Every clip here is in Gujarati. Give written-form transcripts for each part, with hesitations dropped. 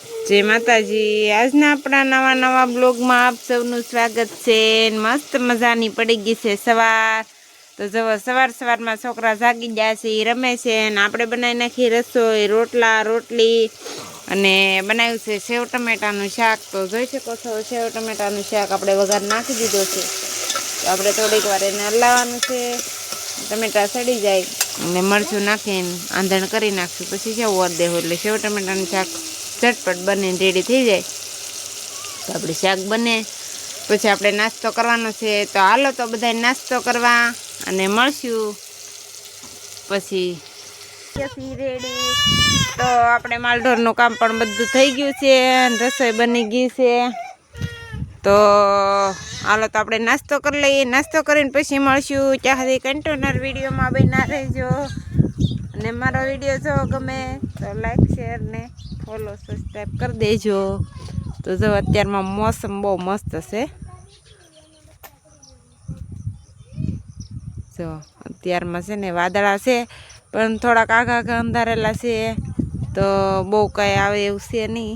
જય માતાજી। આજના આપણા નવા બ્લોગમાં આપ સૌનું સ્વાગત છે। મસ્ત મજાની પડી ગઈ છે સવાર। તો જવો સવારમાં છોકરા જાગી ગયા છે, રમે છે ને આપણે બનાવી નાખી રસોઈ, રોટલા રોટલી અને બનાવ્યું છે સેવ ટમેટાનું શાક। તો જોઈ શકો છો સેવ ટમેટાનું શાક આપણે વઘાર નાખી દીધો છે। તો આપણે થોડીક વાર એને હલાવવાનું છે, ટમેટા સડી જાય અને મરચું નાખીને આંધણ કરી નાખશું, પછી જેવું વર દેવું એટલે સેવ ટમેટાનું શાક झटपट बने रेडी थी जाए। तो अपने शाक बने पछी आपणे नास्तो करवानो छे। तो हालो तो बधाय नास्तो करवा अने मळशुं पछी रेडी। तो आपणे मालढोरनुं काम पण बधुं थई गयुं छे, रसोई बनी गई छे। तो हालो तो आपणे नास्तो कर लईए। नास्तो करीने पछी मळशुं। त्यां सुधी कंटिन्यू विडियोमां बन्या रहेजो अने मारो विडियो जो गमे तो लाइक शेर ने फॉलो सब्सक्राइब कर देजो। तो जो अत्यार में मौसम बहुत मस्त है। जो अत्यार में से ने वादळा से पण थोड़ा आगा आगा अंधारेला से, तो बहु कई आवे एवुं छे नहीं।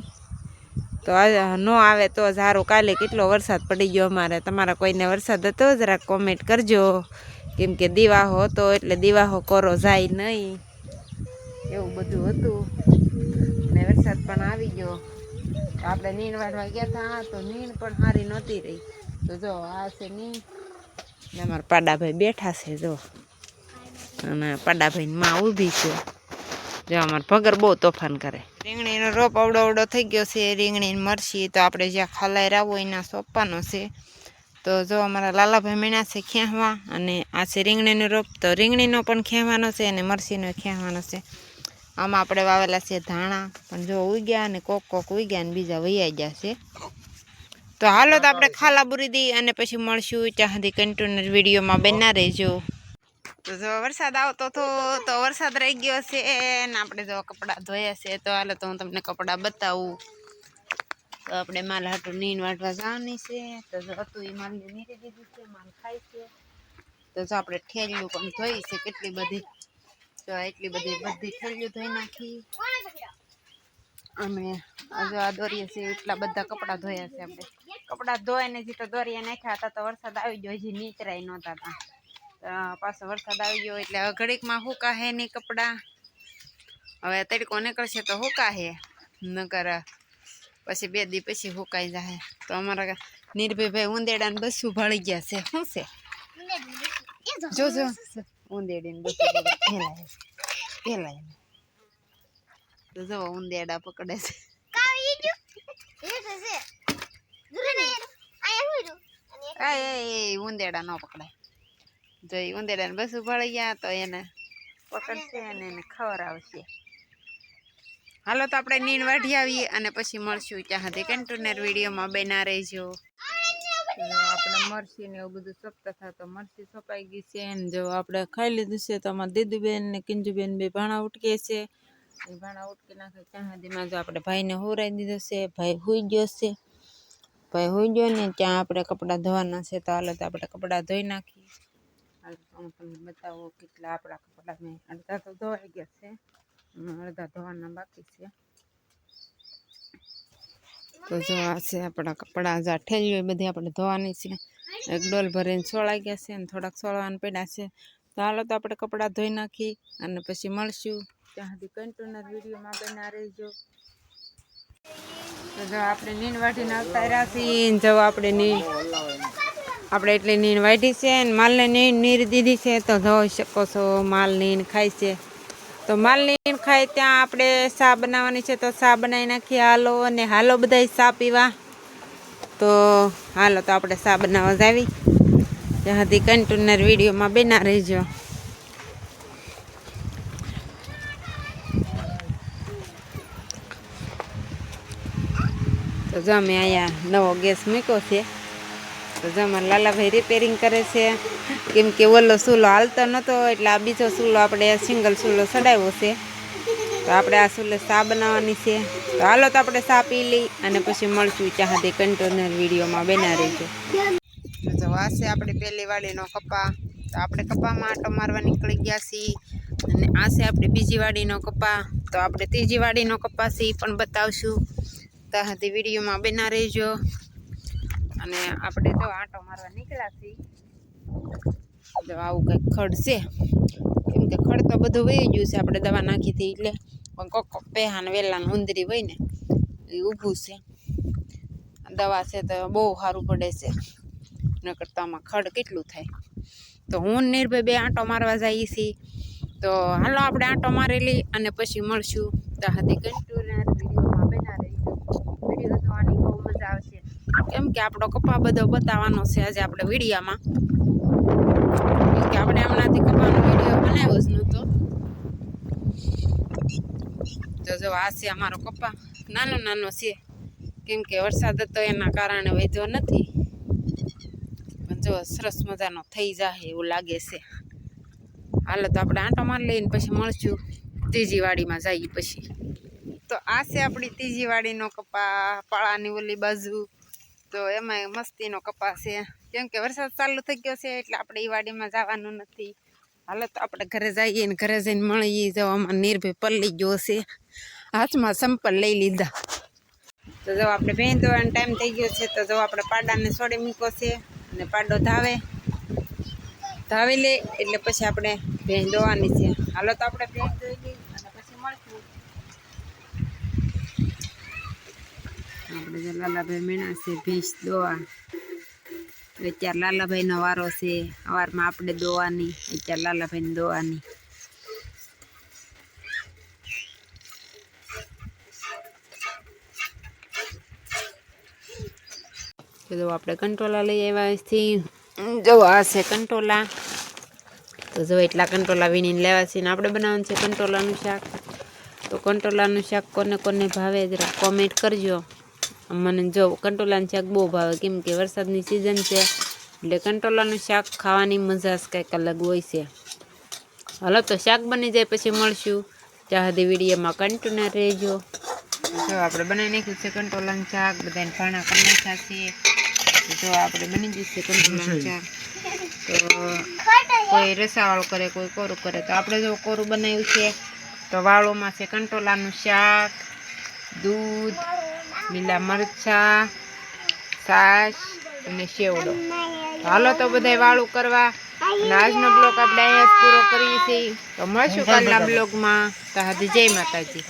तो न आवे तो सारू। काले केटलो वरसाद पड़ी गयो अमारे। तमारा कोईने वरसाद हतो जरा कमेंट करजो, केम के दीवाहो हतो एटले दीवाहो कोरो जाय नहीं एवुं बधुं हतुं ने वरसाद पण आवी गयो। तो आपणे नीण वाढवा गया था तो नीण पण हारी नहोती रही। तो जो आ छे नीण ने अमारा पाडा भाई बैठा छे। जो अने पाडा भाई मां ऊभी छे। जो अमार भगर बहु तोफान करे। રીંગણીનો રોપ અવડો અવડો થઈ ગયો છે। રીંગણી મરચી તો આપણે જ્યાં ખલાઈ રાવો એના સોંપવાનો છે। તો જો અમારા લાલાભાઈ મીણા છે ખેંચવા અને આ છે રીંગણીનો રોપ। તો રીંગણીનો પણ ખેંચવાનો છે અને મરચીનો ખેંચવાનો છે। આમાં આપણે વાવેલા છે ધાણા, પણ જો ઉગ્યા અને કોક ઉગ્યા ને બીજા વૈયા ગયા છે। તો હાલો તો આપણે ખાલા બુરી દી અને પછી મળશું। ત્યાં સુધી કન્ટિન્યુ વિડીયોમાં બન્યા રહેજો। તો જો વરસાદ આવતો હતો તો વરસાદ રહી ગયો છે ને આપણે જો કપડાં ધોયા છે। તો હાલો તો હું તમને કપડાં બતાવું। તો આપણે માલ હાટું નીણ વાટવા જવાની છે। તો જો હતું એ માલને નીરી દીધી છે, માલ ખાય છે। તો જો આપણે ઠેલિયું પણ ધોઈ છે કેટલી બધી। તો એટલી બધી ઠેલિયું ધોઈ નાખી અને જો આ દોરીએ છે એટલા બધા કપડાં ધોયા છે આપણે। કપડાં ધોઈને જે તો દોરીએ નાખ્યા હતા તો વરસાદ આવી ગયો, હજી નીચરાય નહોતા તા। પાછો વરસાદ આવી ગયો એટલે ઘડીકમાં હુકાહે નહીં કપડાં। હવે તડકો નીકળશે તો હુકાહે, નકર પછી 2 દી પછી હુકાઈ જાય। તો અમારા નીરભાઈ ઉંદેડાને બસું ભાળી ગયા છે। શું છે જોજો ઉંદેડીને બસું પેલાય તો જો ઉંદેડા પકડે છે। ઉંદેડા ન પકડાય। જો ઉંદેડાને બસું ભાળી ગયા તો એને પકડશે અને એને ખવડાવશે। હાલો તો આપણે નીણ વાઢી આવીએ અને પછી મળશું। ત્યાં સુધી કન્ટિન્યુ વિડીયોમાં બન્યા રહેજો। આપણે મરચી ને એવું બધું સોંપતા હતા તો મરચી સોંપાઈ ગઈ છે ને જો આપણે ખાઈ લીધું છે। તો અમારા દીદુબેન ને કિંજુબેન બે ભાણા ઉટકે છે। એ ભાણા ઉટકી નાખે ત્યાં સુધીમાં જો આપણે ભાઈને હુરાઈ દીધો છે। ભાઈ હુઈ ગયો છે। ભાઈ હુઈ ગયો ને ત્યાં આપણે કપડાં ધોવાના છે। તો હાલો તો આપણે કપડાં ધોઈ નાખીએ। હું તમને બતાવો કેટલા આપણા કપડાં મેં અડધા તો ધોવાઈ ગયા છે, અડધા ધોવાના બાકી છે। તો જો આ છે આપણા કપડાં। જા ઠેલીઓ બધી આપણે ધોવાની છે। એક ડોલ ભરીને છોળાઈ ગયા છે અને થોડાક છોળવાના પડ્યા છે। તો હાલો તો આપણે કપડાં ધોઈ નાખી અને પછી મળશું। ત્યાં સુધી કન્ટિન્યુ વિડીયોમાં બન્યા રહેજો। તો જો આપણે નીણ વાઢીને આવતા રહ્યા છીએ। જો આપણે એટલી નીણ વાઢી છે અને માલને નીરી દીધી છે। તો જોઈ શકો છો માલ નીણ ખાય છે। તો માલ નીણ ખાય ત્યાં આપણે ચા બનાવવાની છે। તો ચા બનાવી નાખીએ હાલો। અને હાલો બધાય ચા પીવા। તો હાલો તો આપણે ચા બનાવવા જાવી। ત્યાં સુધી કન્ટિન્યુ વિડીયોમાં બન્યા રહેજો। તો જો અમે અહીંયા નવો ગેસ મૂક્યો છે। તો જો અમારા લાલાભાઈ રિપેરિંગ કરે છે, કેમ કે ઓલો ચૂલો હાલતો નહોતો એટલે આ બીજો ચૂલો આપણે સિંગલ ચૂલો ચડાવ્યો છે। તો આપણે આ ચૂલે ચા બનાવવાની છે। તો હાલો તો આપણે ચા પી લઈ અને પછી મળશું। ત્યાં સુધી કન્ટિન્યુ વિડીયોમાં બન્યા રહેજો। તો આ છે આપણી પહેલી વાડીનો કપા। તો આપણે કપામાં આંટો મારવા નીકળી ગયા છીએ અને આ છે આપણી બીજી વાડીનો કપા। તો આપણે ત્રીજી વાડીનો કપા છે એ પણ બતાવશું। ત્યાં સુધી વિડીયોમાં બના રહેજો. અને આપણે તો આંટો મારવા નીકળ્યા છીએ. તો આવું કંઈક ખડ છે, કેમ કે ખડ તો બધું વહી ગયું છે, આપણે દવા નાખી હતી એટલે. પણ કોક પેહાને વેલાને ઉંદરી હોય ને એ ઊભું છે. દવા છે તો બહુ સારું પડે છે, નકર તો આમાં ખડ કેટલું થાય. તો હું નિર્ભય બે આંટો મારવા જઈએ છીએ. તો હાલો આપણે આંટો મારેલી અને પછી મળશું. ત્યાં સુધી કન્ટિન્યુ વિડીયોમાં બના રહીશું. વિડીયો જોવાની બહુ મજા આવશે, કેમ કે આપણો કપા બધો બતાવવાનો છે આજે આપણે વિડીયામાં. કેમ કે આપણે હમણાંથી કપાનો વિડીયો બનાવ્યો જ નહોતો. તો જો આ છે અમારો કપા, નાનો નાનો છે, કેમ કે વરસાદ હતો એના કારણે વધ્યો નથી. પણ જો સરસ મજાનો થઈ જાય એવું લાગે છે. હાલો તો આપણે આંટો મારી લઈને પછી મળશું. ત્રીજી વાડીમાં જઈએ પછી. તો આ છે આપણી ત્રીજી વાડીનો કપા, પાળાની ઓલી બાજુ. તો એમાં મસ્તીનો કપા છે, કેમ કે વરસાદ ચાલુ થઈ ગયો છે એટલે આપણે એ વાડીમાં જવાનું નથી. હાલો તો આપણે ઘરે જઈએ ને ઘરે જઈને મળીએ. જવામાં નિર્ભય પલ્લી ગયો છે, હાથમાં સંપલ લઈ લીધા. તો જો આપણે ભેં દોવાનો ટાઈમ થઈ ગયો છે. તો જો આપણે પાડાને છોડી મૂક્યો છે અને પાડો ધાવી લે એટલે પછી આપણે ભેં દોવાની છે. હાલો તો આપણે ભેં દોઈ લઈ અને પછી મળશું. આપણે જે લાલાભાઈ મીણા છે ભેંસ દોવા. અત્યારે લાલાભાઈનો વારો છે. સવારમાં આપણે દોવાની, અત્યારે લાલાભાઈને દોવાની. જો આપણે કંટોલા લઈ આવ્યા છીએ. જો આ છે કંટોલા. તો જો એટલા કંટોલા વીણીને લેવા છે ને આપણે બનાવવાનું છે કંટોલાનું શાક. તો કંટોલાનું શાક કોને કોને ભાવે જરા કોમેન્ટ કરજો. મને જો કંટોલાનું શાક બહુ ભાવે, કેમ કે વરસાદની સિઝન છે એટલે કંટોલાનું શાક ખાવાની મજા જ કંઈક અલગ હોય છે. હાલો તો શાક બની જાય પછી મળશું. ત્યાં સુધી વિડીયોમાં કન્ટિન્યુ રહેજો. જો આપણે બનાવી નાખ્યું છે કંટોલાનું શાક, બધાને ભાણા કરી નાખ્યા છે. જો આપણે બની ગયું છે કંટોલાનું શાક. તો કોઈ રસાવાળું કરે, કોઈ કોરું કરે. તો આપણે જો કોરું બનાવ્યું છે. તો વાળોમાં છે કંટોલાનું શાક, દૂધ, લીલા મરચાં, છાશ અને સેવડો. હાલો તો બધાય વાળું કરવા. અને આજનો બ્લોગ આપણે અહીંયા જ પૂરો કરીએ છીએ. તો મળશું કાલના બ્લોગમાં. ત્યાં સુધી જય માતાજી.